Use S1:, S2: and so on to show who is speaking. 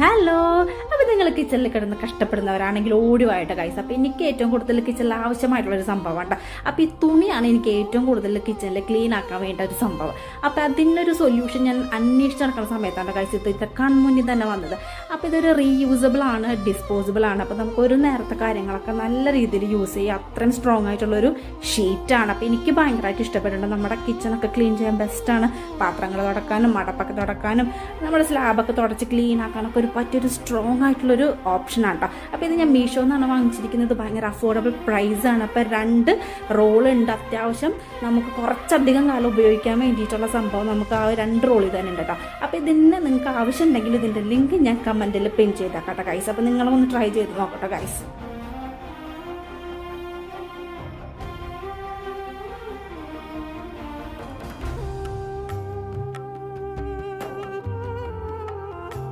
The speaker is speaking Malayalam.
S1: ഹലോ, അപ്പോൾ നിങ്ങൾ കിച്ചണിൽ കിടന്ന് കഷ്ടപ്പെടുന്നവരാണെങ്കിൽ ഓടിവായിട്ട് ഗൈസ്. അപ്പോൾ എനിക്ക് ഏറ്റവും കൂടുതൽ കിച്ചണിൽ ആവശ്യമായിട്ടുള്ളൊരു സംഭവമാണ് കേട്ടോ. അപ്പോൾ ഈ തുണിയാണ് എനിക്ക് ഏറ്റവും കൂടുതൽ കിച്ചണിൽ ക്ലീൻ ആക്കാൻ വേണ്ട ഒരു സംഭവം. അപ്പോൾ അതിനൊരു സൊല്യൂഷൻ ഞാൻ അന്വേഷിച്ച് നടക്കുന്ന സമയത്താണ് ഗൈസ് ഇത് കൺമുന്നിൽ തന്നെ വന്നത്. അപ്പോൾ ഇതൊരു റീയൂസബിൾ ആണ്, ഡിസ്പോസിബിൾ ആണ്. അപ്പോൾ നമുക്ക് ഒരു നേരത്തെ കാര്യങ്ങളൊക്കെ നല്ല രീതിയിൽ യൂസ് ചെയ്യുക. അത്രയും സ്ട്രോങ് ആയിട്ടുള്ളൊരു ഷീറ്റാണ്. അപ്പോൾ എനിക്ക് ഭയങ്കരമായിട്ട് ഇഷ്ടപ്പെട്ടിട്ടുണ്ട്. നമ്മുടെ കിച്ചണൊക്കെ ക്ലീൻ ചെയ്യാൻ ബെസ്റ്റാണ്. പാത്രങ്ങൾ തുടക്കാനും മടപ്പൊക്കെ തുടക്കാനും നമ്മുടെ സ്ലാബൊക്കെ തുടച്ച് ക്ലീൻ ആക്കാനൊക്കെ പറ്റിയൊരു സ്ട്രോങ് ആയിട്ടുള്ളൊരു ഓപ്ഷനാണ് കേട്ടോ. അപ്പോൾ ഇത് ഞാൻ മീഷോ എന്നാണ് വാങ്ങിച്ചിരിക്കുന്നത്. ഭയങ്കര അഫോർഡബിൾ പ്രൈസാണ്. അപ്പോൾ 2 റോളുണ്ട്. അത്യാവശ്യം നമുക്ക് കുറച്ചധികം കാലം ഉപയോഗിക്കാൻ വേണ്ടിയിട്ടുള്ള സംഭവം നമുക്ക് ആ 2 റോൾ തന്നെ ഉണ്ട് കേട്ടോ. അപ്പോൾ ഇതിന് നിങ്ങൾക്ക് ആവശ്യം ഉണ്ടെങ്കിൽ ഇതിൻ്റെ ലിങ്ക് ഞാൻ കമൻറ്റിൽ പിൻ ചെയ്തേക്കാം കേട്ടോ ഗൈസ്. അപ്പോൾ നിങ്ങളൊന്ന് ട്രൈ ചെയ്ത് നോക്കട്ടെ ഗൈസ്.